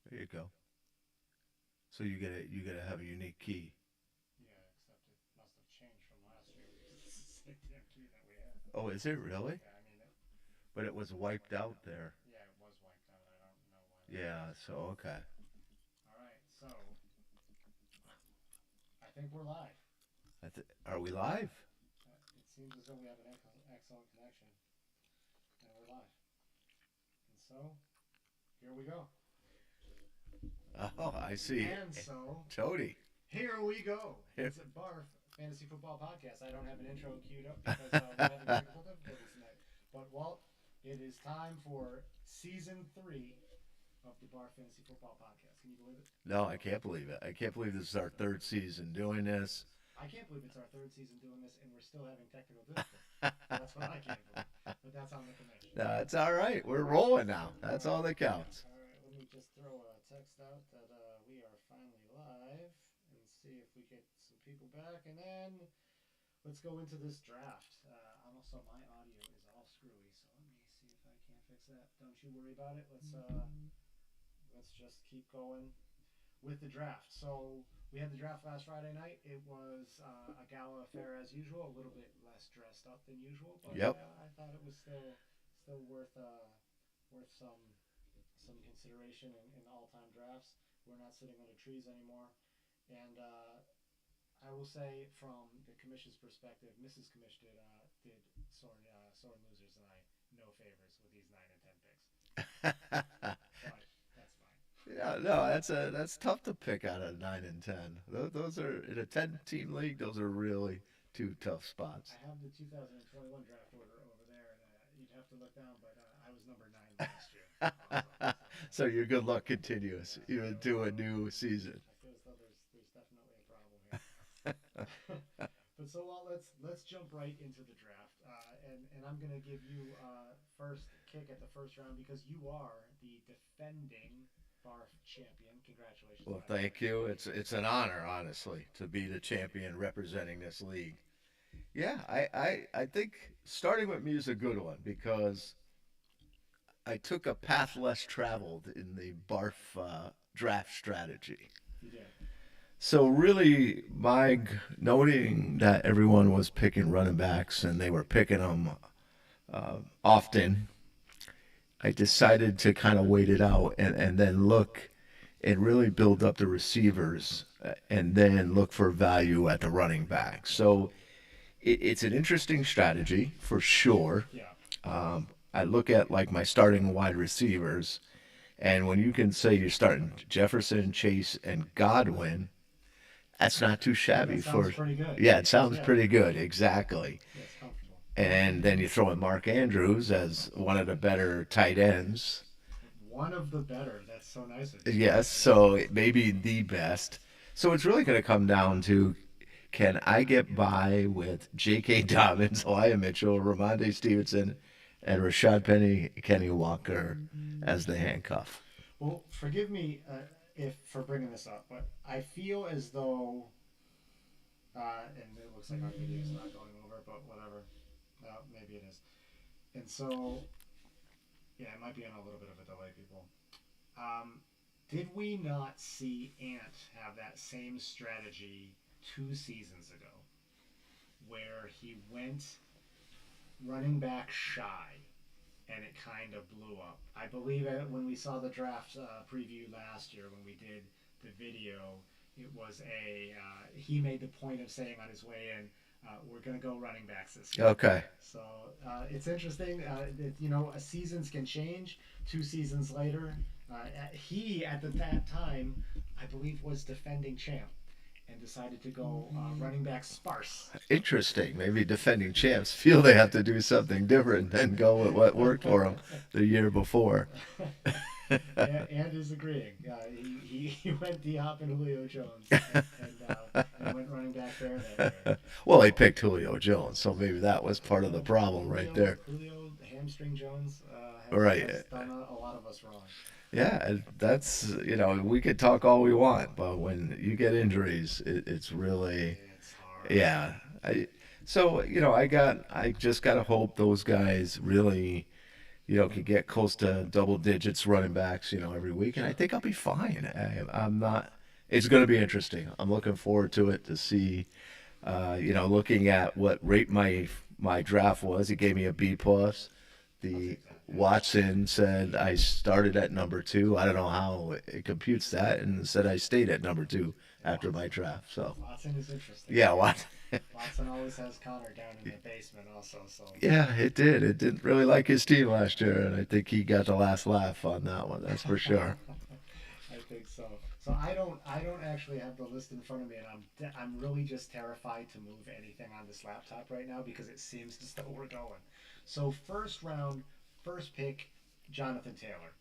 There you go. So you gotta have a unique key. Yeah, except it must have changed from last year because it's the same damn key that we have. Oh, is it really? Yeah, I mean, But it was wiped out there. yeah, it was wiped out. I don't know why that Yeah. is. So okay. All right, so I think we're live. Are we live? It seems as though we have an excellent connection, and we're live. And so here we go. Oh, I see. And so Jody. here we go. Here. It's a BARFF Fantasy Football Podcast. I don't have an intro queued up because we're having technical difficulties tonight. But Walt, it is time for season 3 of the BARFF Fantasy Football Podcast. Can you believe it? No, I can't believe it. I can't believe this is our third season doing this. I can't believe it's our third season doing this and we're still having technical difficulties. That's what I can't believe. But that's on the connection. No, it's all right. We're rolling now. That's all that counts. All right, let me just throw a text out that we are finally live and see if we get some people back. And then let's go into this draft. Also, my audio is all screwy, so let me see if I can't fix that. Don't you worry about it. Let's just keep going with the draft. So we had the draft last Friday night. It was a gala affair as usual, a little bit less dressed up than usual, but Yep. I thought it was still worth some consideration in all time drafts. We're not sitting under trees anymore, and I will say from the commission's perspective, Mrs. Commish did sore losers and I no favors with these 9 and 10 picks, but that's fine. Yeah, no, that's tough to pick out of 9 and 10. Those are in a 10-team league. Those are really two tough spots. I have the 2021 draft order over there, and you'd have to look down, but I was number 9 last year. Also, So your good luck continues yeah, even to a new season. I feel as though there's definitely a problem here. But so let's jump right into the draft, and I'm gonna give you first kick at the first round because you are the defending BARF champion. Congratulations, Well, by the way. thank you. It's an honor, honestly, to be the champion representing this league. Yeah, I think starting with me is a good one because I took a path less traveled in the BARF draft strategy. You did. So really, noting that everyone was picking running backs and they were picking them often, I decided to kind of wait it out and then look and really build up the receivers and then look for value at the running back. So it's an interesting strategy for sure. Yeah. I look at like my starting wide receivers, and when you can say you're starting Jefferson, Chase, and Godwin, that's not too That shabby sounds for. pretty good. Yeah, it sounds Yeah. pretty good. Exactly. Yeah, it's comfortable. And then you throw in Mark Andrews as one of the better tight ends. One of the better. That's so nice of you. Yes, so maybe the best. So it's really going to come down to can I get by with J.K. Dobbins, Elijah Mitchell, Ramondre Stevenson, and Rashad Penny, Kenny Walker as the handcuff? Well, forgive me if for bringing this up, but I feel as though, and it looks like our video is not going over, but whatever. Maybe it is. And so, yeah, it might be on a little bit of a delay, people. Um, did we not see Ant have that same strategy 2 seasons ago, where he went running back shy and it kind of blew up? I believe it, when we saw the draft preview last year, when we did the video, it was he made the point of saying on his way in, we're going to go running backs this year. Okay. So it's interesting. Seasons can change. 2 seasons later, he at that time, I believe, was defending champ and decided to go running back sparse. Interesting. Maybe defending champs feel they have to do something different than go with what worked for them the year before. And is agreeing. He went D Hop and Julio Jones and went running back there that year. Well, they picked Julio Jones, so maybe that was part of the problem right there. Julio Hamstring Jones Right. has done a lot of us wrong. Yeah, and that's, we could talk all we want, but when you get injuries, it's really, It's hard. yeah. So, I just got to hope those guys really could get close to double digits running backs, every week, and I think I'll be fine. I'm not. It's going to be interesting. I'm looking forward to it to see. Looking at what rate my draft was, he gave me a B plus. I'll The take that. Yeah. Watson said I started at number two. I don't know how it computes that, and said I stayed at number two after my draft. So Watson is interesting. yeah, what? Watson always has Connor down in the basement, also. So Yeah, it did. It didn't really like his team last year, and I think he got the last laugh on that one. That's for sure. I think so. So I don't actually have the list in front of me, and I'm really just terrified to move anything on this laptop right now because it seems as though we're going. So first round, first pick, Jonathan Taylor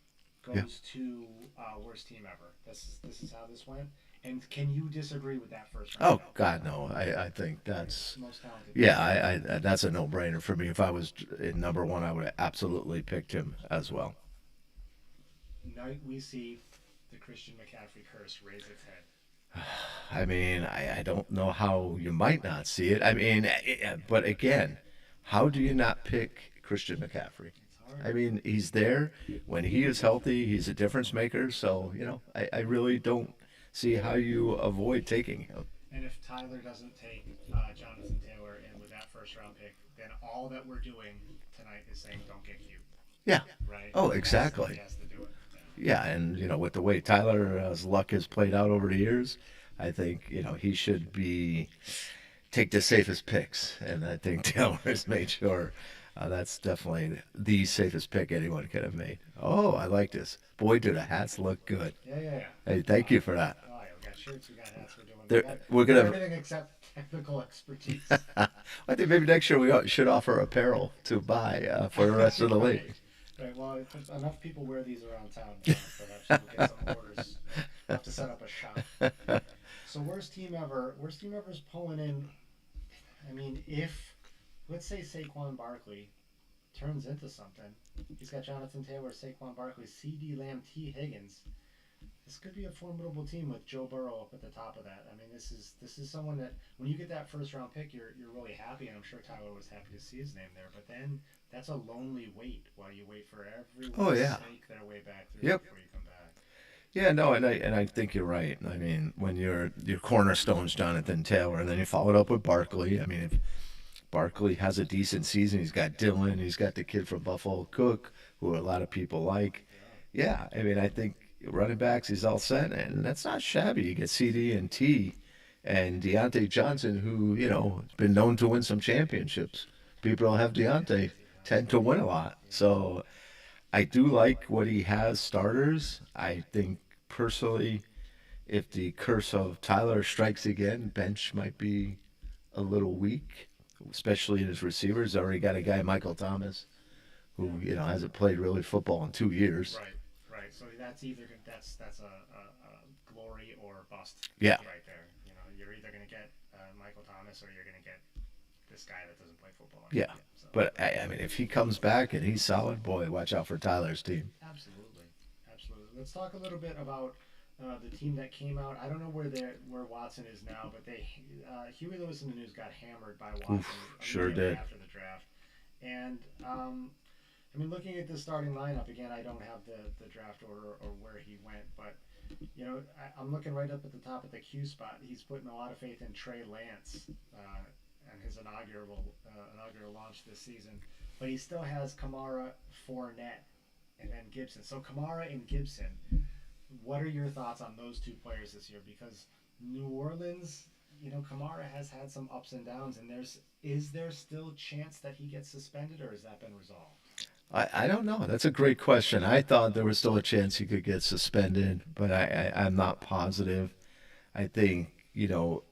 Yeah. goes to worst team ever. This is how this went. And can you disagree with that first round Oh pick? God, no. I think that's Most talented yeah. player. I that's a no brainer for me. If I was in number one, I would have absolutely picked him as well. Night we see the Christian McCaffrey curse raise its head. I mean, I don't know how you might not see it. I mean, but again, how do you not pick Christian McCaffrey? It's hard. I mean, he's there when he is healthy. He's a difference maker. So I really don't see how you avoid taking him. And if Tyler doesn't take Jonathan Taylor in with that first round pick, then all that we're doing tonight is saying don't get cute, Yeah. right? Oh, He exactly. has to do it. Yeah, and with the way Tyler's luck has played out over the years, I think he should be take the safest picks, and I think Taylor has made sure that's definitely the safest pick anyone could have made. Oh, I like this. Boy, do the hats look good. Yeah. Hey, thank you for that. Oh, yeah, we got shirts, we got hats, we're doing We're we got gonna. everything except technical expertise. I think maybe next year we should offer apparel to buy for the rest of the league. Right. Well, if enough people wear these around town, perhaps we'll get some orders. We'll have to set up a shop. So worst team ever. Worst team ever is pulling in. I mean, if let's say Saquon Barkley turns into something, he's got Jonathan Taylor, Saquon Barkley, C.D. Lamb, T. Higgins. This could be a formidable team with Joe Burrow up at the top of that. I mean, this is someone that when you get that first round pick, you're really happy, and I'm sure Tyler was happy to see his name there. But then that's a lonely wait while you wait for everyone Oh to yeah. snake their way back through Yep. before you come back. Yeah, no, and I think you're right. I mean, when your cornerstone's Jonathan Taylor, and then you follow it up with Barkley. I mean, if Barkley has a decent season, he's got Dylan, he's got the kid from Buffalo Cook, who a lot of people like. Yeah, I mean, I think running backs he's all set, and that's not shabby. You get CD and T, and Deontay Johnson, who has been known to win some championships. People who have Deontay tend to win a lot, so I do like what he has starters. I think personally, if the curse of Tyler strikes again, bench might be a little weak, especially in his receivers. Already got a guy, Michael Thomas, Yeah. who hasn't played really football in 2 years. Right. Right. So that's either that's a glory or bust. Yeah. Right there. You're either going to get Michael Thomas or you're going to get this guy that doesn't play football Yeah. anymore. So But I mean, if he comes back and he's solid, boy, watch out for Tyler's team. absolutely, absolutely. Let's talk a little bit about the team that came out. I don't know where Watson is now, but Huey Lewis and the News got hammered by Watson Sure immediately did. after the draft, and I mean, looking at the starting lineup again, I don't have the draft order or where he went, but I'm looking right up at the top at the Q spot. He's putting a lot of faith in Trey Lance and his inaugural launch this season, but he still has Kamara, Fournette, and then Gibson. So Kamara and Gibson. What are your thoughts on those two players this year? Because New Orleans, Kamara has had some ups and downs, and is there still chance that he gets suspended, or has that been resolved? I don't know. That's a great question. I thought there was still a chance he could get suspended, but I'm not positive. I think,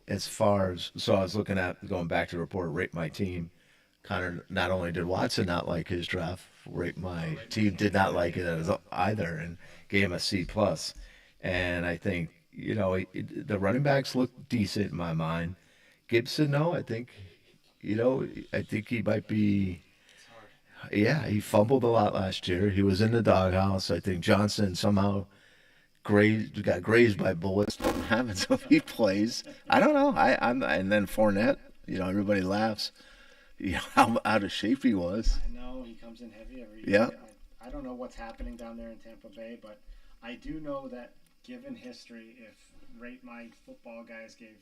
as far as, so I was looking at going back to the report, rate my team. Connor, not only did Watson not like his draft, rate my team did not like it either and gave him a C plus. And I think, the running backs look decent in my mind. Gibson, no, I think he might be. It's hard. Yeah, he fumbled a lot last year. He was in the doghouse. I think Johnson somehow got grazed by bullets. Don't happen, so he plays. I don't know. And then Fournette. Everybody laughs. How out of shape he was. I know he comes in heavy every Yeah. year. I don't know what's happening down there in Tampa Bay, but I do know that given history, if rate my football guys gave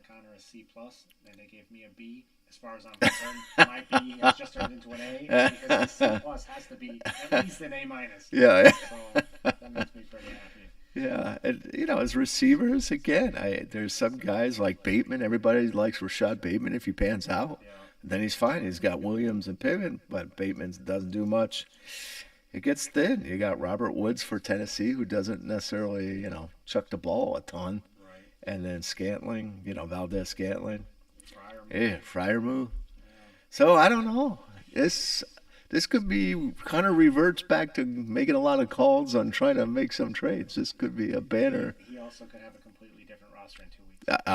Connor a C plus, and they gave me a B. As far as I'm concerned, my B has just turned into an A because the C plus has to be at least an A minus. Yeah. So that makes me pretty happy. Yeah, and as receivers, again, there's some guys like Bateman. Everybody likes Rashad Bateman if he pans out. Yeah. Then he's fine. He's got Williams and Pittman, but Bateman doesn't do much. It gets thin. You got Robert Woods for Tennessee, who doesn't necessarily, chuck the ball a ton. Right. And then Scantling, Valdez Scantling. Fryer. Yeah, Fryermuth. Yeah. So I don't know. This could be kind of reverts back to making a lot of calls on trying to make some trades. This could be a banner. He also could have a completely different roster in 2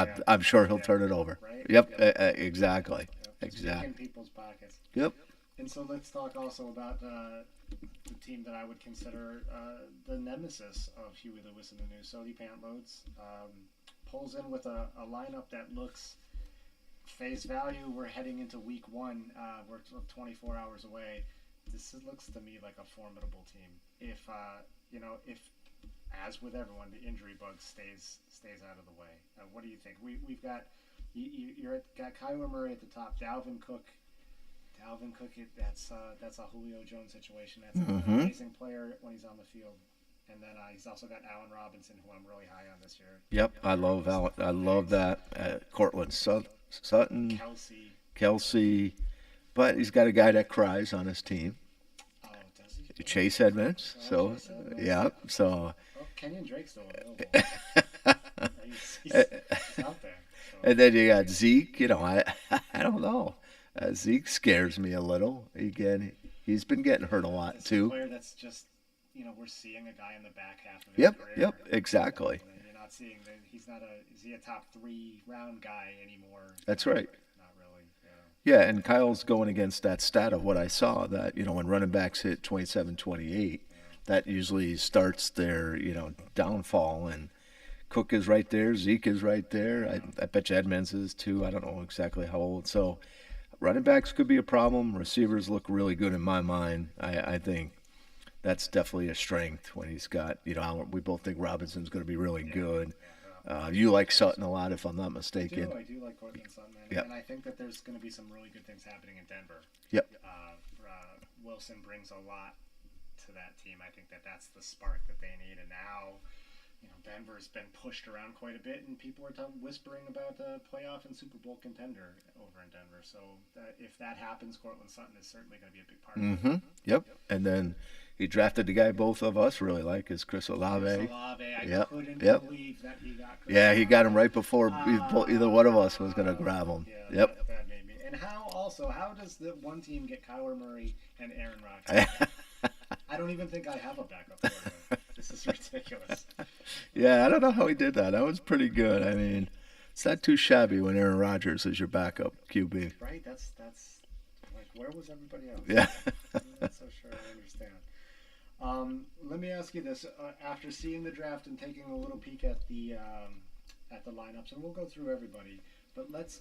weeks. I'm sure he'll turn it over. Right? Yep, Yep. exactly. Exactly. In people's pockets. Yep. And so let's talk also about the team that I would consider the nemesis of Huey Lewis and the new Sody Pantloads. Pulls in with a lineup that looks face value. We're heading into week 1. We're 24 hours away. This looks to me like a formidable team. If as with everyone, the injury bug stays out of the way. What do you think? We've got got Kyler Murray at the top. Dalvin Cook, that's a Julio Jones situation. That's an amazing player when he's on the field. And then he's also got Allen Robinson, who I'm really high on this year. Yep, I love Allen. I love that. Cortland Sutton, Kelsey, but he's got a guy that cries on his team. Oh, does he? Chase Edmonds. So, Chase Edmonds. yeah. So. Oh, Kenyon Drake's still available. he's out there. So. And then you got Zeke. I don't know. Zeke scares me a little. Again, he's been getting hurt a lot too. A player that's just, we're seeing a guy in the back half of his career. Yep, exactly. You're not seeing that is he a top 3 round guy anymore? That's right. Not really. Yeah, and Kyle's going against that stat of what I saw that, when running backs hit 27, 28, that usually starts their, downfall. And Cook is right there. Zeke is right there. I bet you Edmonds is too. I don't know exactly how old. So running backs could be a problem. Receivers look really good in my mind. I think that's definitely a strength when he's got, we both think Robinson's going to be really good. You like Sutton a lot, if I'm not mistaken. I do like Cortland Sutton. And I think that there's going to be some really good things happening in Denver. Yep. Wilson brings a lot to that team. I think that's the spark that they need. And now, Denver's been pushed around quite a bit, and people are whispering about a playoff and Super Bowl contender over in Denver. So if that happens, Cortland Sutton is certainly going to be a big part of it. Yep. And then he drafted the guy both of us really like, is Chris Olave. I couldn't believe that he got Chris Olave. He got him right before either one of us was going to grab him. That made me. And how does the one team get Kyler Murray and Aaron Rodgers? I don't even think I have a backup quarterback. This is ridiculous. Yeah, I don't know how he did that. That was pretty good. I mean, it's not too shabby when Aaron Rodgers is your backup QB. Right? That's like, where was everybody else? Yeah. I'm not so sure I understand. Let me ask you this: after seeing the draft and taking a little peek at the lineups, and we'll go through everybody, but let's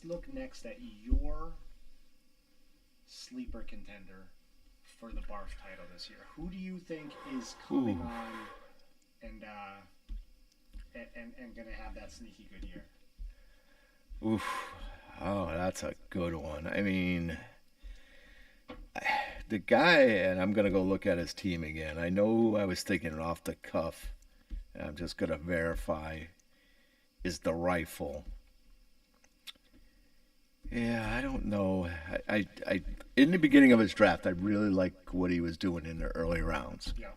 look next at your sleeper contender for the BARFF title this year. Who do you think is coming on and going to have that sneaky good year? Oof. Oh, that's a good one. I mean, the guy, and I'm going to go look at his team again. I know who I was thinking off the cuff, and I'm just going to verify, is the Rifle. Yeah, I don't know. I in the beginning of his draft, I really liked what he was doing in the early rounds. Yeah.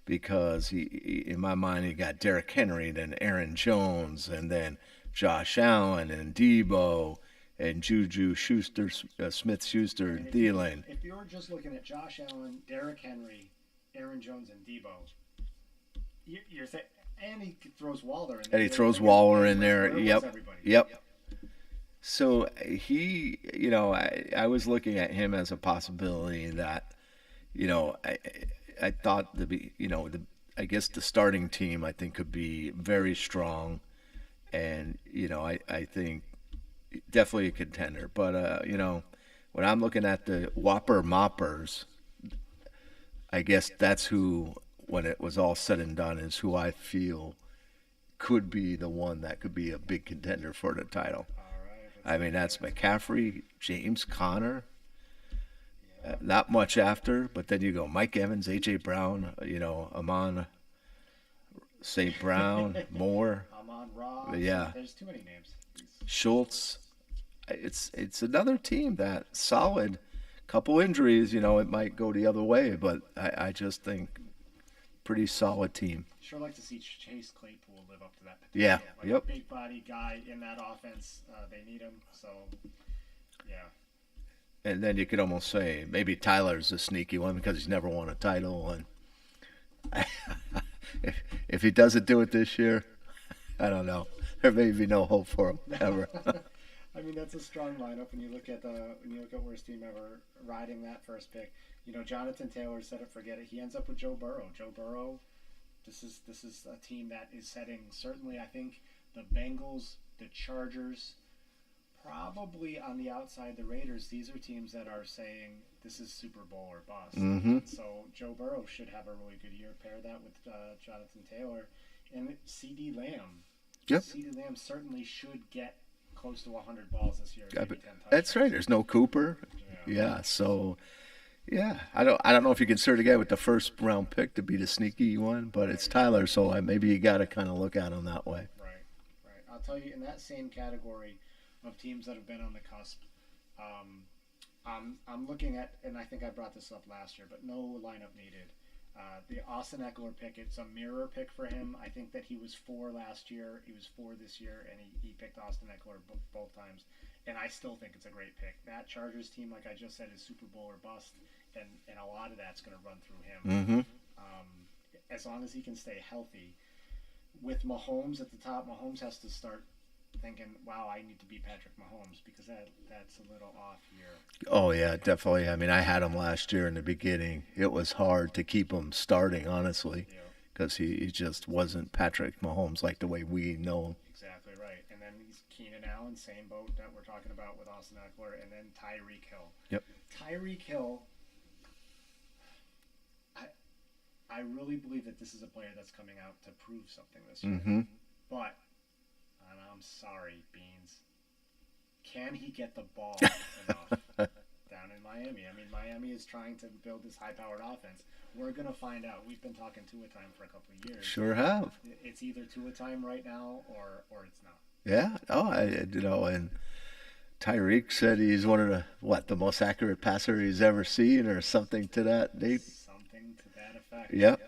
Because he in my mind, he got Derrick Henry, then Aaron Jones, and then Josh Allen, and Debo, and Juju Smith-Schuster, and Thielen. If you're just looking at Josh Allen, Derrick Henry, Aaron Jones, and Debo, you're saying, and he throws Waller in there. And he throws Waller in there. Yep. Yep. So he, I was looking at him as a possibility that, I thought I guess the starting team I think could be very strong, and I think definitely a contender. But when I'm looking at the Whopper Moppers, I guess that's who, when it was all said and done, is who I feel could be the one that could be a big contender for the title. All right, let's I mean, take that's it. McCaffrey, James Conner, Yeah. not much after, but then you go Mike Evans, A.J. Brown, Amon St. Brown, Moore, Amon Ra. yeah, There's too many names. Schultz. It's another team that solid. Couple injuries, it might go the other way, but I just think pretty solid team. Sure like to see Chase Claypool live up to that Yeah, potential. Like a yep. big body guy in that offense. They need him. So, yeah. And then you could almost say maybe Tyler's a sneaky one because he's never won a title, and if he doesn't do it this year, I don't know. There may be no hope for him ever. I mean, that's a strong lineup when you look at worst team ever riding that first pick. Jonathan Taylor said it, forget it. He ends up with Joe Burrow. Joe Burrow. This is a team that is setting, certainly, I think, the Bengals, the Chargers, probably on the outside, the Raiders. These are teams that are saying this is Super Bowl or bust. Mm-hmm. So Joe Burrow should have a really good year. Pair that with Jonathan Taylor and C.D. Lamb. Yep. C.D. Lamb certainly should get close to 100 balls this year. Yeah, Maybe 10 that's right. There's no Cooper. Yeah. So, yeah, I don't know if you consider the guy with the first round pick to be the sneaky one, but it's Tyler, so maybe you got to kind of look at him that way. Right. I'll tell you, in that same category of teams that have been on the cusp, I'm looking at, and I think I brought this up last year, but no lineup needed. The Austin Eckler pick, it's a mirror pick for him. I think that he was 4 last year, he was 4 this year, and he picked Austin Eckler both times. And I still think it's a great pick. That Chargers team, like I just said, is Super Bowl or bust, and a lot of that's going to run through him. Mm-hmm. As long as he can stay healthy. With Mahomes at the top, Mahomes has to start thinking, wow, I need to beat Patrick Mahomes because that's a little off here. Oh, yeah, definitely. I mean, I had him last year in the beginning. It was hard to keep him starting, honestly, Yeah, because he just wasn't Patrick Mahomes like the way we know him. exactly right. And then he's Keenan Allen, same boat that we're talking about with Austin Eckler, and then Tyreek Hill. Yep. Tyreek Hill, I really believe that this is a player that's coming out to prove something this year. Mm-hmm. But, and I'm sorry, Beans, can he get the ball enough down in Miami? I mean, Miami is trying to build this high-powered offense. We're going to find out. We've been talking Tua time for a couple of years. Sure have. It's either Tua time right now or it's not. Yeah. Oh, and Tyreek said he's one of the most accurate passer he's ever seen, or something to that date. Something to that effect. Yep.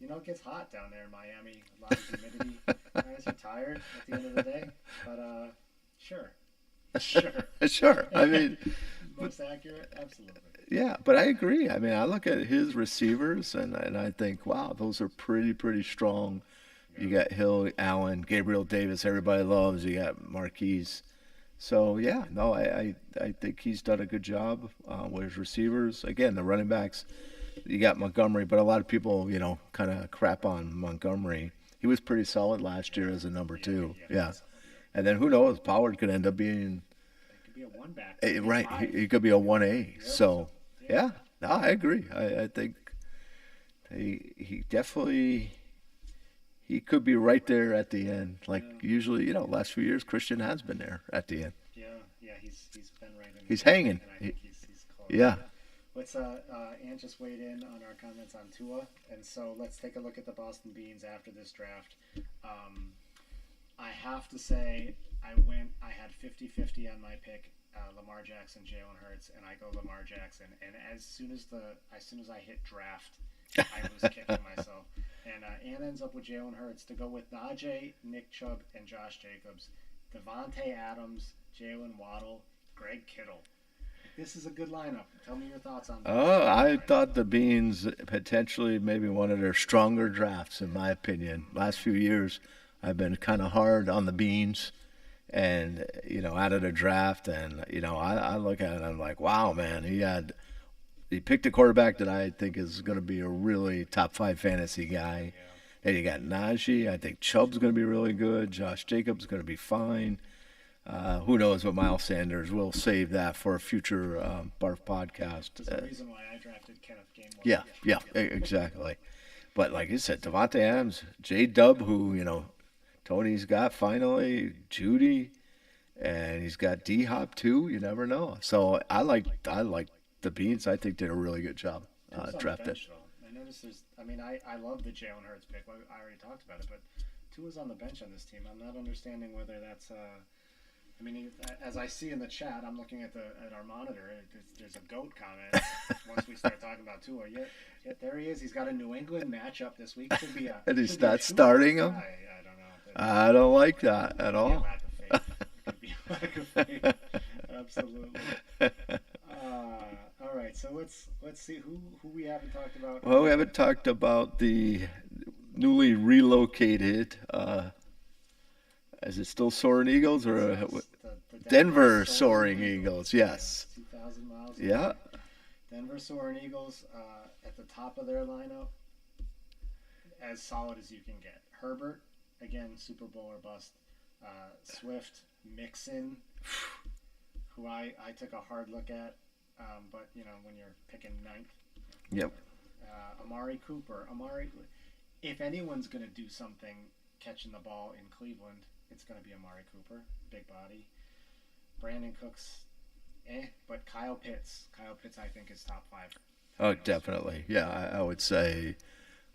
It gets hot down there in Miami. A lot of humidity. Guys are tired at the end of the day. But, sure. Sure. I mean, Most accurate? Absolutely. yeah, but I agree. I mean, I look at his receivers and I think, wow, those are pretty strong. You got Hill, Allen, Gabriel Davis, everybody loves. You got Marquise. So, yeah, no, I think he's done a good job with his receivers. Again, the running backs, you got Montgomery, but a lot of people, kind of crap on Montgomery. He was pretty solid last year as a number 2. Yeah. And then who knows? Pollard could end up being It could be a one back. right. He could be a 1A. So yeah, no, I agree. I think he definitely he could be right there at the end. Like usually, last few years, Christian has been there at the end. Yeah, he's been right in. He's hanging. And I think he's close. Yeah. Let's Ant just weighed in on our comments on Tua, and so let's take a look at the Boston Beans after this draft. I have to say, I had 50-50 on my pick, Lamar Jackson, Jalen Hurts, and I go Lamar Jackson. And as soon as I hit draft, I was kicking myself. And Ann ends up with Jalen Hurts to go with Najee, Nick Chubb, and Josh Jacobs, Devontae Adams, Jalen Waddle, Greg Kittle. This is a good lineup. Tell me your thoughts on that. Oh, I thought the Beans potentially maybe one of their stronger drafts, in my opinion. Last few years, I've been kind of hard on the Beans, and out of the draft, and I look at it and I'm like, wow, man, he picked a quarterback that I think is going to be a really top 5 fantasy guy. Yeah. And you got Najee. I think Chubb's going to be really good. Josh Jacobs going to be fine. Who knows what Miles Sanders? We'll save that for a future BARF podcast. There's a reason why I drafted Kenneth Gainwell. Yeah, exactly. But like you said, Devontae Adams, J Dub, who Tony's got finally, Judy, and he's got D Hop too. You never know. So I like the Beans. I think did a really good job drafted. I noticed I love the Jalen Hurts pick. I already talked about it, but Tua's on the bench on this team. I'm not understanding whether that's. As I see in the chat, I'm looking at our monitor. There's a goat comment once we start talking about Tua. Yet there he is. He's got a New England matchup this week. Should be a. And he's not starting him. I don't know. I don't like that at all. Could be a lack of faith. Absolutely. All right, so let's see who we haven't talked about. Well, we haven't talked about the newly relocated. Is it still Soaring Eagles or the Denver Soaring Eagles? Yes. 2,000 miles. Yeah. Denver Soaring Eagles at the top of their lineup, as solid as you can get. Herbert, again, Super Bowl or bust. Swift, Mixon, who I took a hard look at, but when you're picking ninth. Yep. Amari Cooper. If anyone's going to do something catching the ball in Cleveland, it's going to be Amari Cooper, big body. Brandon Cooks, but Kyle Pitts, I think is top 5. Oh, definitely. Yeah, I would say.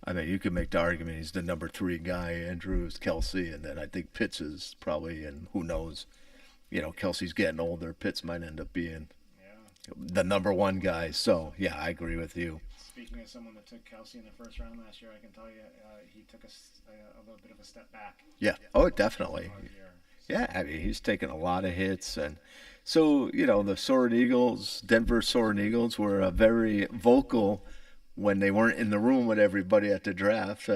I mean, you could make the argument he's the number 3 guy. Andrews, Kelsey, and then I think Pitts is probably, and who knows, Kelsey's getting older. Pitts might end up being the number 1 guy. So yeah, I agree with you. Speaking of someone that took Kelsey in the first round last year, I can tell you he took a little bit of a step back. Yeah. Oh, definitely. Yeah, I mean, he's taken a lot of hits. And so, the Soaring Eagles, Denver Soaring Eagles, were very vocal when they weren't in the room with everybody at the draft. So,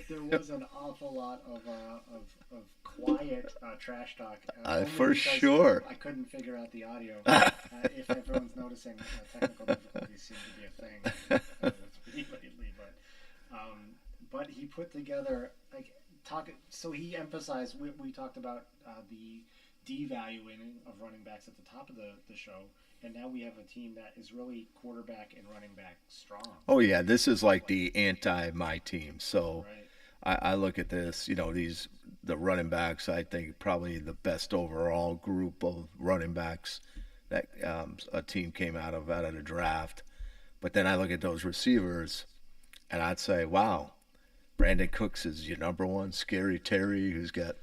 there was an awful lot of quiet trash talk. For sure. I couldn't figure out the audio. If everyone's noticing, technical difficulties seem to be a thing lately. But he put together So he emphasized. We talked about the devaluing of running backs at the top of the show. And now we have a team that is really quarterback and running back strong. Oh, yeah. This is like the anti-my team. So right. I look at this, the running backs, I think probably the best overall group of running backs that a team came out of the draft. But then I look at those receivers, and I'd say, wow, Brandon Cooks is your number 1. Scary Terry, who's got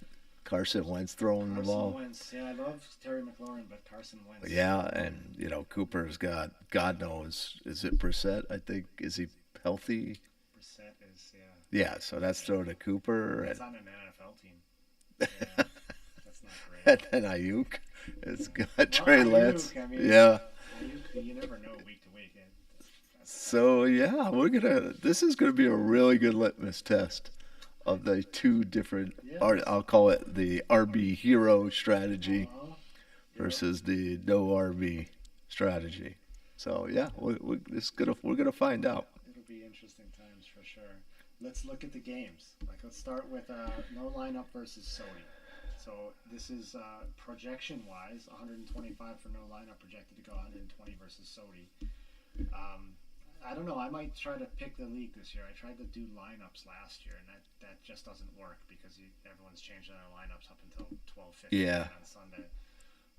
Carson Wentz throwing the ball. Wentz. Yeah, I love Terry McLaurin, but Carson Wentz. Yeah, and Cooper's got, God knows, is it Brissett? I think, is he healthy? Brissett is, yeah. Yeah, so that's thrown to Cooper. That's on an NFL team. Yeah, that's not great. And then Ayuk. It's got Trey Lance. Ayuk, you never know week to week. So yeah, this is gonna be a really good litmus test of the 2 different. I'll call it the RB hero strategy versus the no RB strategy. So yeah, we're gonna find out. It'll be interesting times for sure. Let's look at the games. Let's start with no lineup versus Sony. So this is projection-wise, 125 for no lineup, projected to go 120 versus Sodi. I don't know. I might try to pick the league this year. I tried to do lineups last year, and that just doesn't work because everyone's changing their lineups up until 12:50 on Sunday.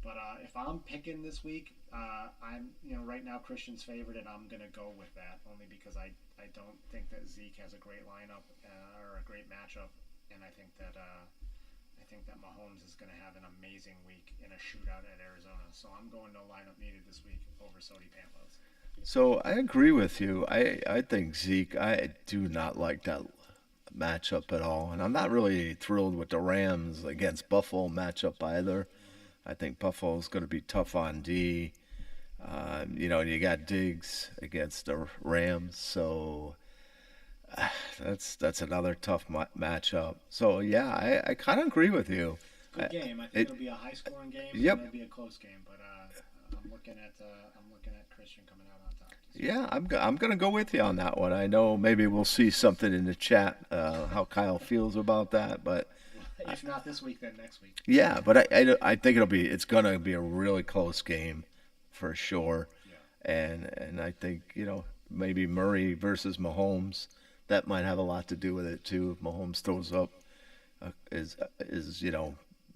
But if I'm picking this week, I'm right now Christian's favorite, and I'm gonna go with that only because I don't think that Zeke has a great lineup or a great matchup, and I think that Mahomes is going to have an amazing week in a shootout at Arizona. So I'm going no lineup needed this week over Sodi Pampos. So I agree with you. I think Zeke, I do not like that matchup at all. And I'm not really thrilled with the Rams against Buffalo matchup either. Mm-hmm. I think Buffalo's going to be tough on D. You got Diggs against the Rams. So that's another tough matchup. So yeah, I kind of agree with you. Good game. I think it'll be a high-scoring game. Yep. It'll be a close game, but I'm looking at Christian coming out on top. Yeah, I'm gonna go with you on that one. I know maybe we'll see something in the chat how Kyle feels about that, but If not this week, then next week. Yeah, but I think it's gonna be a really close game for sure, Yeah. and I think maybe Murray versus Mahomes, that might have a lot to do with it too. If Mahomes throws up is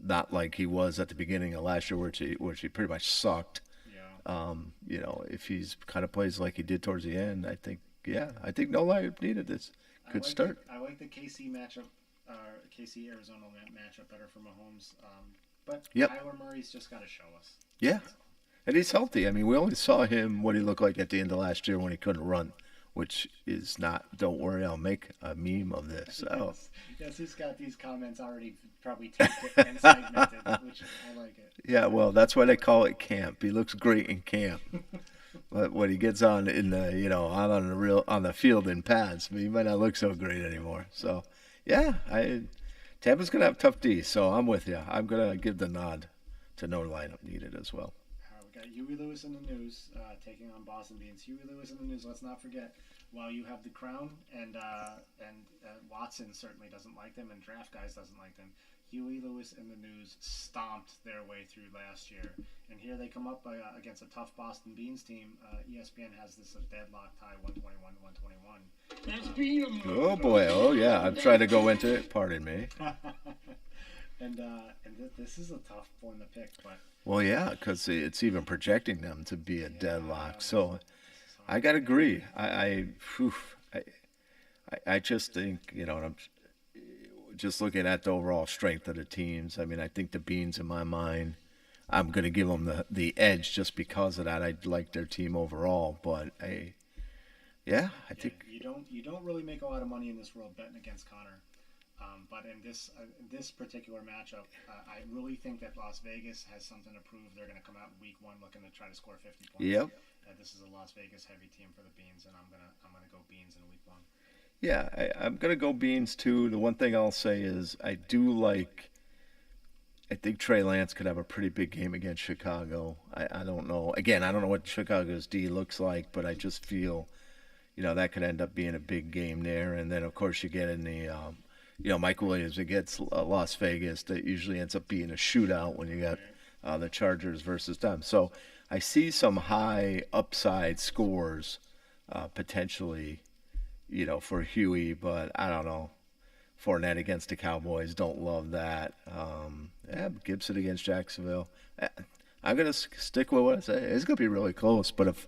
not like he was at the beginning of last year, which he pretty much sucked. Yeah. If he's kind of plays like he did towards the end, I think no life needed this. Good start. I like the KC matchup, KC Arizona matchup better for Mahomes. But Yep. Kyler Murray's just got to show us. Yeah, and he's healthy. I mean, we only saw him what he looked like at the end of last year when he couldn't run, which is not. Don't worry, I'll make a meme of this. Oh, Yes, he's got these comments already probably taped and segmented, which I like it. yeah. Well, that's why they call it camp. He looks great in camp, but when he gets on in the on the field in pads, he might not look so great anymore. So, yeah, Tampa's gonna have tough D. So I'm with you. I'm gonna give the nod to no lineup needed as well. We got Huey Lewis in the news taking on Boston Beans. Huey Lewis in the news. Let's not forget. While you have the crown and Watson certainly doesn't like them, and draft guys doesn't like them. Huey Lewis in the news stomped their way through last year, and here they come up against a tough Boston Beans team. ESPN has this a deadlock tie, 121 to 121. That's being a Oh boy! Oh yeah! I'm trying to go into it. Pardon me. and this is a tough one to pick, but Well, yeah, because it's even projecting them to be a deadlock. So I gotta agree. Whew, I just think and I'm just looking at the overall strength of the teams. I mean, I think the Beans, in my mind, I'm gonna give them the edge just because of that. I like their team overall, but I think you don't really make a lot of money in this world betting against Connor. But in this particular matchup, I really think that Las Vegas has something to prove. They're going to come out in week one looking to try to score 50 points. Yep. This is a Las Vegas heavy team for the Beans, and I'm gonna go Beans in week one. Yeah, I'm gonna go Beans too. The one thing I'll say is I do like. I think Trey Lance could have a pretty big game against Chicago. I don't know. Again, I don't know what Chicago's D looks like, but I just feel, that could end up being a big game there. And then of course you get in the, Mike Williams against Las Vegas. That usually ends up being a shootout when you got the Chargers versus them. So I see some high upside scores potentially, for Huey, but I don't know. Fournette against the Cowboys, don't love that. Gibson against Jacksonville. I'm gonna stick with what I say. It's gonna be really close, but if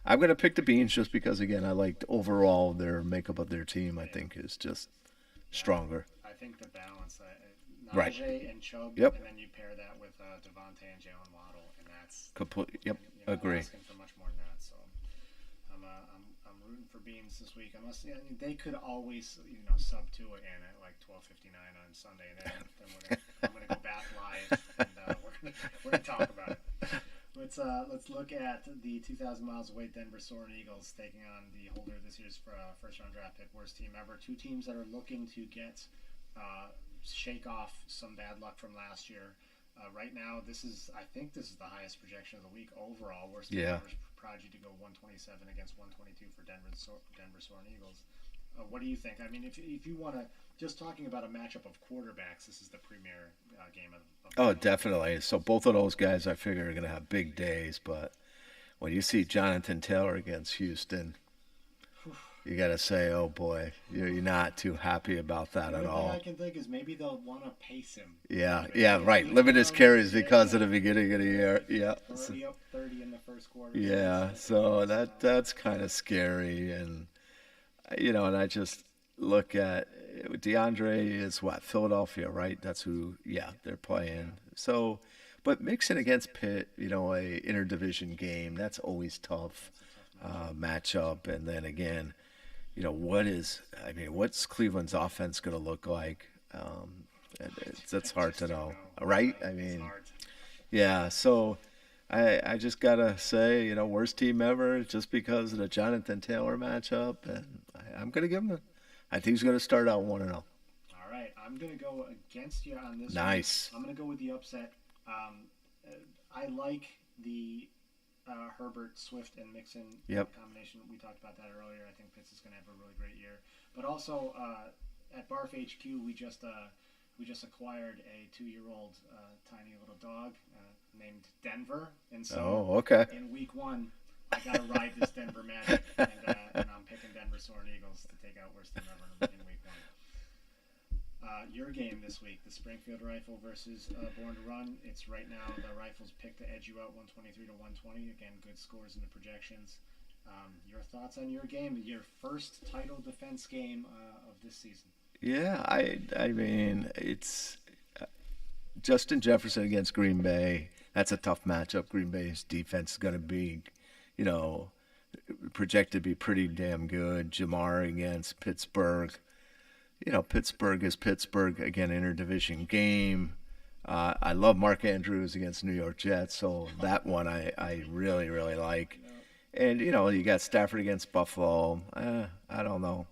I'm gonna pick the Beans just because again I liked overall their makeup of their team. I think is just stronger. I think the balance, Right. Najee and Chubb, Yep. and then you pair that with Devontae and Jalen Waddle, and that's Complete. Yep. you're not Agree. asking for much more than that. So I'm rooting for Beans this week. Unless they could always sub to it in at like 12:59 on Sunday, and then I'm gonna go back live and we're gonna talk about it. Let's look at the 2,000 miles away Denver Soaring Eagles taking on the holder of this year's first round draft pick, worst team ever. Two teams that are looking to get shake off some bad luck from last year. Right now, I think this is the highest projection of the week overall. Worst team Yeah. ever prodigy to go 127 against 122 for Denver Soaring Eagles. What do you think? I mean, if you want to, just talking about a matchup of quarterbacks, this is the premier game of Oh, definitely. So both of those guys, I figure, are gonna have big days. But when you see Jonathan Taylor against Houston, you gotta say, oh boy, you're not too happy about that at The only all. thing I can think is maybe they'll want to pace him. Yeah, right. Limit his carries because of the beginning of the year. Yeah. Already up 30 in the first quarter. Yeah, so that's kind of scary, and and I just look at DeAndre is what Philadelphia, right? That's who. Yeah, they're playing. So, but mixing against Pitt, a interdivision game, that's always tough matchup, and then again, what's Cleveland's offense going to look like? That's hard to know, right? I It's mean, hard. yeah, so I just gotta say, worst team ever just because of the Jonathan Taylor matchup, and I'm gonna give him. I think he's gonna start out 1-0. All right, I'm going to go against you on this Nice. one. I'm going to go with the upset. I like the Herbert, Swift, and Mixon Yep. combination. We talked about that earlier. I think Pitts is going to have a really great year. But also at BARFF HQ, we we just acquired a 2-year-old tiny little dog named Denver, and so Oh, okay. in week 1, I got to ride this Denver Magic, and I'm picking Denver Soaring Eagles to take out worst team ever in week 1. Your game this week, the Springfield Rifle versus Born to Run. It's right now the Rifles picked to edge you out 123 to 120. Again, good scores in the projections. Your thoughts on your game, your first title defense game of this season? Yeah, I mean, it's Justin Jefferson against Green Bay. That's a tough matchup. Green Bay's defense is going to be, you know, projected to be pretty damn good. Jamar against Pittsburgh. Pittsburgh is Pittsburgh. Again, interdivision game. I love Mark Andrews against New York Jets, so that one I really, really like. And, you got Stafford against Buffalo. I don't know.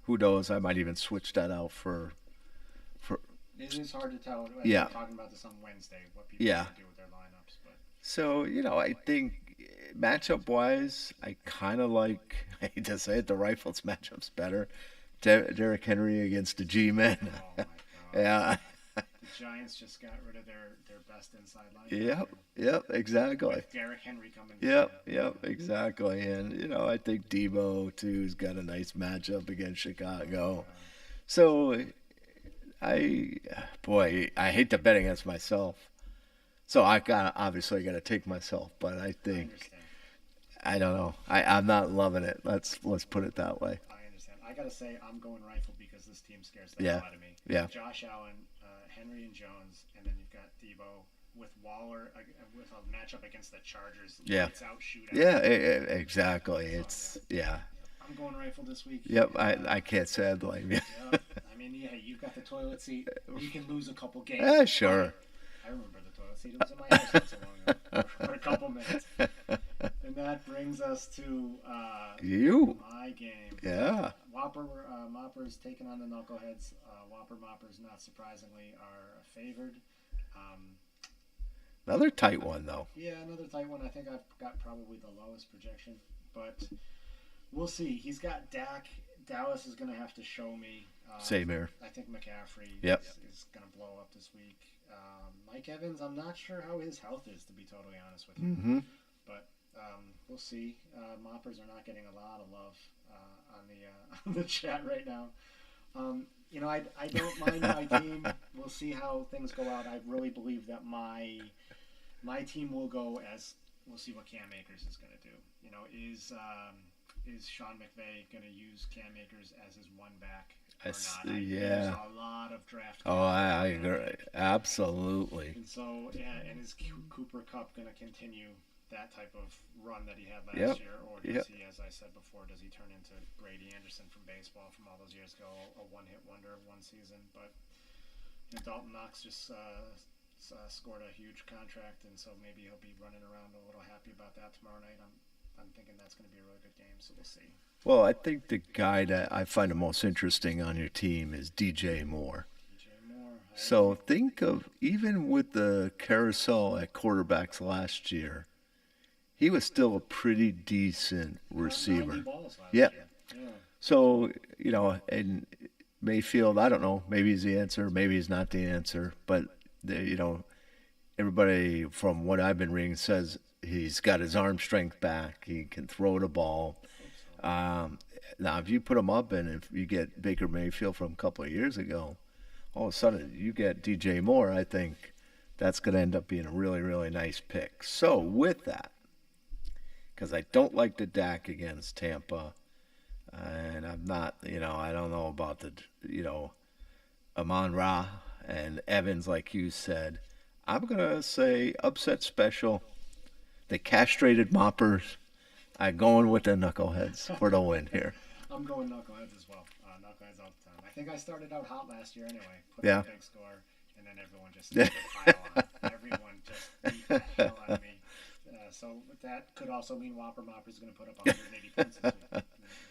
Who knows? I might even switch that out for It is hard to tell. Yeah. We're talking about this on Wednesday, what people Yeah. do with their lineups. But So, I think matchup wise, I kind of like, I hate to say it, the Rifles matchup's better. Derrick Henry against the G-Men. oh my god, Yeah. the Giants just got rid of their best inside Yep. linebacker. Yep. Exactly. With Derrick Henry coming. Yep. Exactly. And, I think Debo, too's got a nice matchup against Chicago. So, I hate to bet against myself. So obviously got to take myself, but I I think understand. I don't know. I'm not loving it. Let's put it that way. I understand. I gotta say, I'm going Rifle because this team scares the Yeah. hell out of me. Yeah. Josh Allen, Henry and Jones, and then you've got Debo with Waller with a matchup against the Chargers. Yeah. Lights out shootout. Yeah, exactly. It's yeah. I'm going Rifle this week. Yep. I can't say I blame you. Yeah. I mean, yeah, you've got the toilet seat. You can lose a couple games. Yeah, sure. I remember the toilet seat. It was in my house not so long ago for a couple minutes. And that brings us to You. my game. Yeah. Moppers taking on the Knuckleheads. Moppers, not surprisingly, are favored. Um, Another tight one though. yeah, another tight one. I think I've got probably the lowest projection, but we'll see. He's got Dak. Dallas is going to have to show me. Same here. I think McCaffrey Yep. is going to blow up this week. Mike Evans, I'm not sure how his health is, to be totally honest with you. Mm-hmm. But we'll see. Moppers are not getting a lot of love on the chat right now. I don't mind my team. We'll see how things go out. I really believe that my team will go as we'll see what Cam Akers is going to do. Is Sean McVay going to use Cam Akers as his one back or not? Yeah. There's a lot of draft. Oh, I agree. Absolutely. And so, and is Cooper Kupp going to continue that type of run that he had last Yep. year, or does Yep. he, as I said before, does he turn into Brady Anderson from baseball from all those years ago, a one-hit wonder of one season? But Dalton Knox just scored a huge contract, and so maybe he'll be running around a little happy about that tomorrow night. I'm thinking that's going to be a really good game, so we'll see. Well, I think the guy that I find the most interesting on your team is DJ Moore. DJ Moore. So think of even with the carousel at quarterbacks last year, he was still a pretty decent receiver. 90 balls last Yeah. year. Yeah. So, and Mayfield, I don't know, maybe he's the answer, maybe he's not the answer, but, everybody from what I've been reading says he's got his arm strength back, he can throw the ball. Now, if you put him up and if you get Baker Mayfield from a couple of years ago, all of a sudden you get DJ Moore, I think that's going to end up being a really, really nice pick. So with that, because I don't like the Dak against Tampa, and I'm not, I don't know about the, Amon-Ra and Evans, like you said. I'm going to say upset special. The castrated Moppers. I'm going with the Knuckleheads for the win here. I'm going Knuckleheads as well. Knuckleheads all the time. I think I started out hot last year anyway. Put Yeah. up a big score, and then everyone just started to pile on. Everyone just beat the hell out of me. So that could also mean Whopper Mopper is going to put up 180 points this week.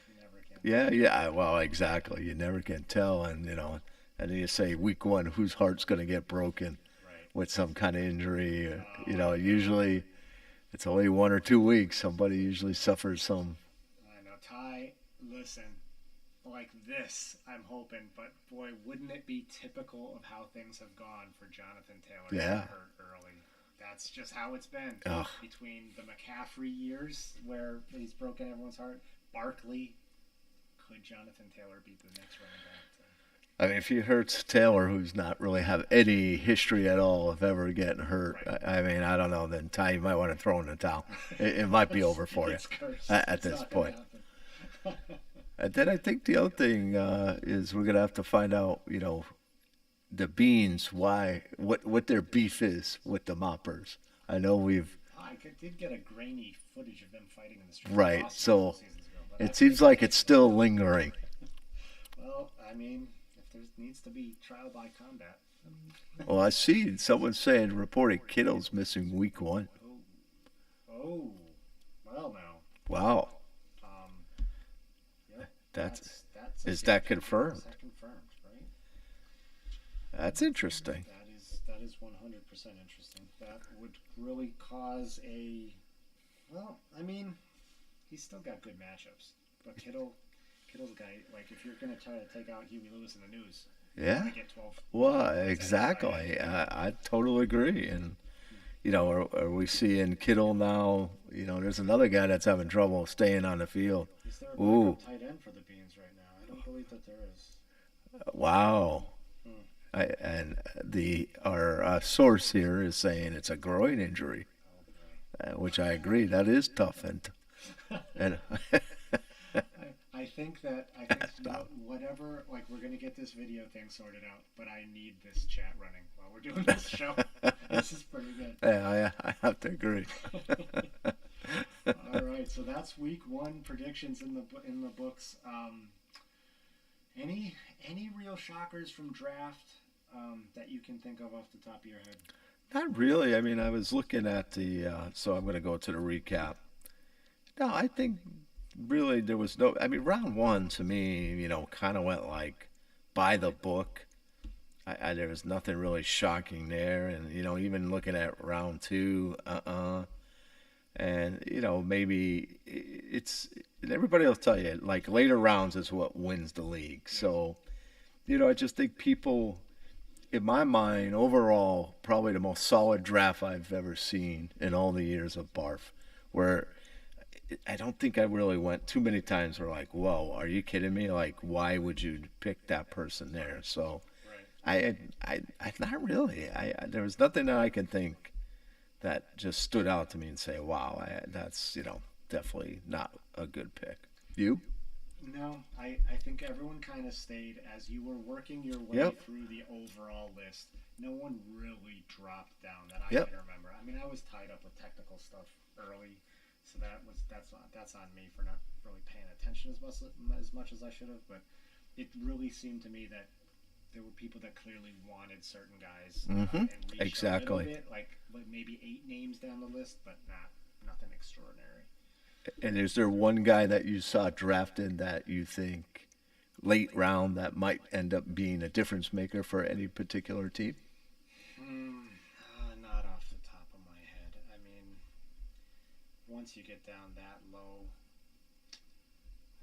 You never can. Yeah. Well, exactly. You never can tell. And, and then you say week one, whose heart's going to get broken Right. with some kind of injury. Usually it's only 1 or 2 weeks. Somebody usually suffers some. I know. Ty, listen. like this, I'm hoping. But boy, wouldn't it be typical of how things have gone for Jonathan Taylor to Yeah. get hurt early? That's just how it's been. Ugh. Between the McCaffrey years where he's broken everyone's heart, Barkley, could Jonathan Taylor be the next running back? I mean, if he hurts Taylor, who's not really have any history at all of ever getting hurt, Right. I mean, I don't know. Then Ty, you might want to throw in the towel. It might be over for you It's cursed. at It's this not gonna point. happen. And then I think the other thing is we're gonna have to find out, the Beans, why, what their beef is with the Moppers. I know we've Did get a grainy footage of them fighting in the street. right, so Seasons ago, but it seems like it's still lingering. well, I mean, if there needs to be trial by combat. Well, I see someone saying reported Kittle's missing week 1. Oh, well now. Wow, Um, yeah, that's that's is that confirmed? Is that confirmed, right? That's interesting. That is 100% interesting. That would really cause a. Well, I mean, he's still got good matchups, but Kittle's a guy. Like if you're gonna try to take out Huey Lewis in the news, Yeah. you get 12. Well, exactly. I totally agree. And are we seeing Kittle now? There's another guy that's having trouble staying on the field. Is there a Ooh, backup tight end for the Beans right now? I don't believe that there is. wow. Hmm. And our source here is saying it's a groin injury, Oh which I agree. That is tough. And I think that Stop. whatever, like we're gonna get this video thing sorted out, but I need this chat running while we're doing this show. This is pretty good. yeah, I have to agree. All right, so that's week 1 predictions in the books. Any real shockers from draft that you can think of off the top of your head? Not really. I mean, I was looking at so I'm going to go to the recap. No, I think really there was no. I mean, round 1 to me, kind of went like by the book. There was nothing really shocking there, and even looking at round 2, and maybe it's everybody will tell you like later rounds is what wins the league. So, I just think people, in my mind, overall, probably the most solid draft I've ever seen in all the years of BARFF, where I don't think I really went too many times where like, whoa, are you kidding me? Like, why would you pick that person there? So Right. I not really. There was nothing that I can think that just stood out to me and say, wow, that's definitely not a good pick. You? No, I think everyone kind of stayed as you were working your way Yep. through the overall list. No one really dropped down that I Yep. can remember. I mean, I was tied up with technical stuff early, so that's on me for not really paying attention as much as I should have. But it really seemed to me that there were people that clearly wanted certain guys Mm-hmm. and reached Exactly. a little bit, like maybe 8 names down the list, but nothing extraordinary. And is there one guy that you saw drafted that you think late round that might end up being a difference maker for any particular team? Not off the top of my head. I mean, once you get down that low,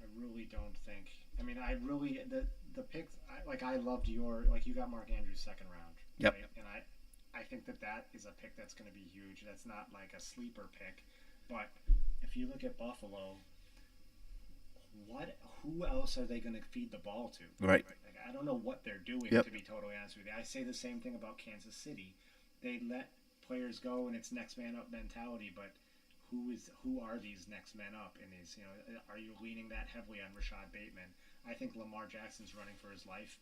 I really don't think. I mean, I really the picks. I loved you got Mark Andrews second round, Yep. right? And I think that is a pick that's going to be huge. That's not like a sleeper pick, but if you look at Buffalo, who else are they going to feed the ball to? Right. Like, I don't know what they're doing, Yep. to be totally honest with you. I say the same thing about Kansas City. They let players go and it's next man up mentality, but who are these next men up in these? Are you leaning that heavily on Rashad Bateman? I think Lamar Jackson's running for his life,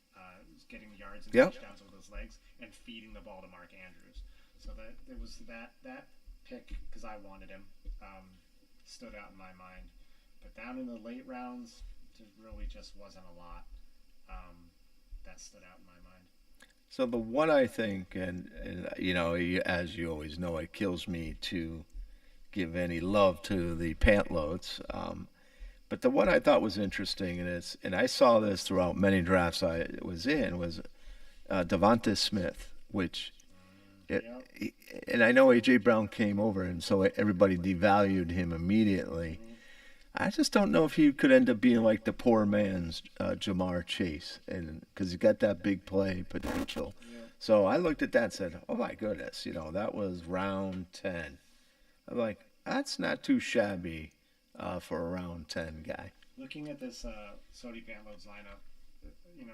getting yards and Yep. touchdowns with his legs, and feeding the ball to Mark Andrews. So that it was that pick, because I wanted him, stood out in my mind. But down in the late rounds, there really just wasn't a lot that stood out in my mind. So the one I think, and as you always know, it kills me to give any love to the pantloads. But the one I thought was interesting, and I saw this throughout many drafts I was in, was Devonta Smith, which it, Yep. and I know AJ Brown came over, and so everybody devalued him immediately. I just don't know if he could end up being like the poor man's Jamar Chase, and because he got that big play potential. Yeah. So I looked at that and said, "Oh my goodness, that was round 10." I'm like, that's not too shabby for a round 10 guy. Looking at this Sody Pantloads lineup,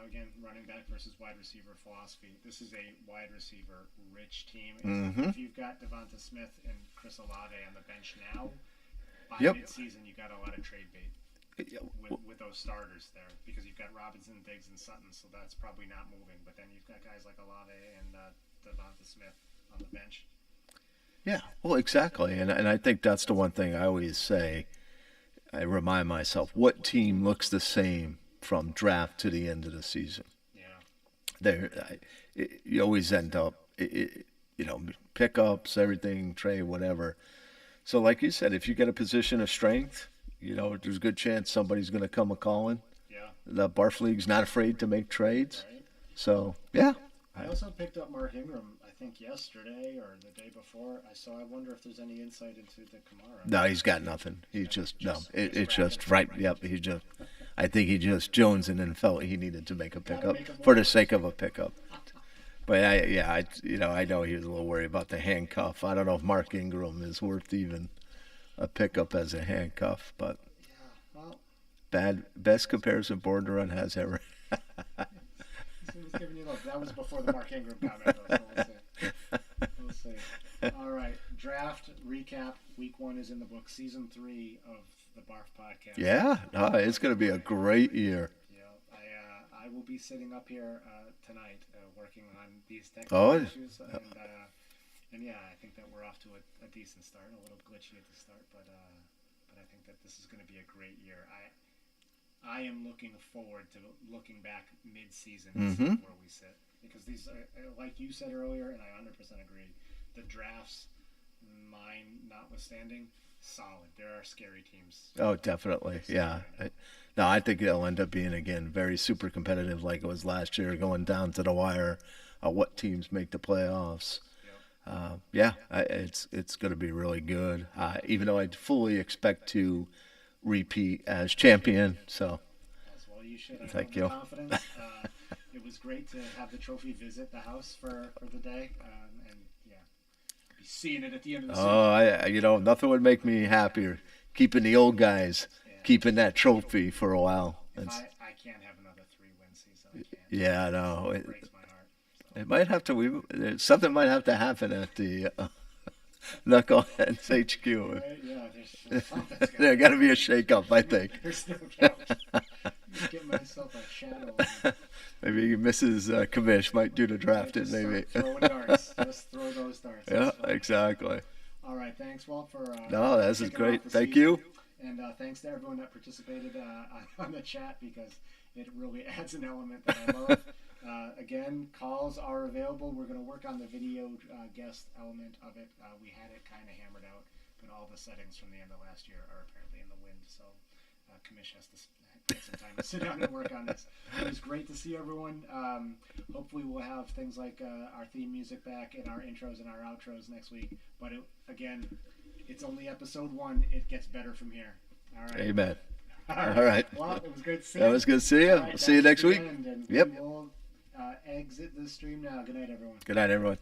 again, running back versus wide receiver philosophy. This is a wide receiver rich team. Mm-hmm. If you've got Devonta Smith and Chris Olave on the bench now, by Yep. midseason you got a lot of trade bait with those starters there because you've got Robinson, Diggs, and Sutton, so that's probably not moving. But then you've got guys like Olave and Devonta Smith on the bench. Yeah, well, exactly. And I think that's the one thing I always say. I remind myself, what team looks the same from draft to the end of the season? Yeah. You always end up, pickups, everything, trade, whatever. So, like you said, if you get a position of strength, there's a good chance somebody's going to come a calling. Yeah. The BARFF League's not afraid to make trades. Right. So, yeah. I also picked up Mark Ingram, I think yesterday or the day before. I wonder if there's any insight into the Kamara. No, he's got nothing. He's it's just right. Right. Yep, I think he just jonesing and felt he needed to make a pickup make a for the sake of a pickup. But I know he was a little worried about the handcuff. I don't know if Mark Ingram is worth even a pickup as a handcuff, but Yeah, well, best comparison board to run has ever. was giving you love. That was before the Mark Ingram comment, though, so we'll see. All right, draft recap. Week 1 is in the book. Season 3 of the BARFF podcast. Yeah, it's going to be a great year. Yeah, I will be sitting up here tonight working on these technical issues, and yeah, I think that we're off to a decent start. A little glitchy at the start, but I think that this is going to be a great year. I am looking forward to looking back mid-season and seeing where we sit. Because these are, like you said earlier, and I 100% agree, the drafts, mine notwithstanding, solid. There are scary teams. Oh, definitely. Yeah. No, I think it'll end up being, again, very super competitive like it was last year, going down to the wire, what teams make the playoffs. It's going to be really good, even though I fully expect to repeat as champion. So, as well, you should. Thank you. Confidence. It was great to have the trophy visit the house for the day, and yeah, be seeing it at the end of the season. Oh, nothing would make me happier keeping the old guys, keeping that trophy for a while. I can't have another 3-win season. I can't. Yeah, no. It breaks my heart. So. It might have to. Something might have to happen at the Knuckleheads HQ. Right? Yeah, there's something's There got to be a shake-up, I think. There's no couch. Get myself a shadow. Maybe Mrs. Kamish might do the drafting. Maybe. Throwing darts. Just throw those darts. Yeah, exactly. All right, thanks, Walt, for. No, this is great. Thank season. you. And thanks to everyone that participated on the chat because it really adds an element that I love. Again, calls are available. We're going to work on the video guest element of it. We had it kind of hammered out, but all the settings from the end of last year are apparently in the wind. So Kamish has to take some time to sit down and work on this. It was great to see everyone. Hopefully we'll have things like our theme music back and our intros and our outros next week. But again, it's only episode 1. It gets better from here. All right. Amen. All right. Well, it was great to see you. That was good to see you. Right, see you next week. And Yep. We'll exit the stream now. Good night, everyone. Good night, everyone.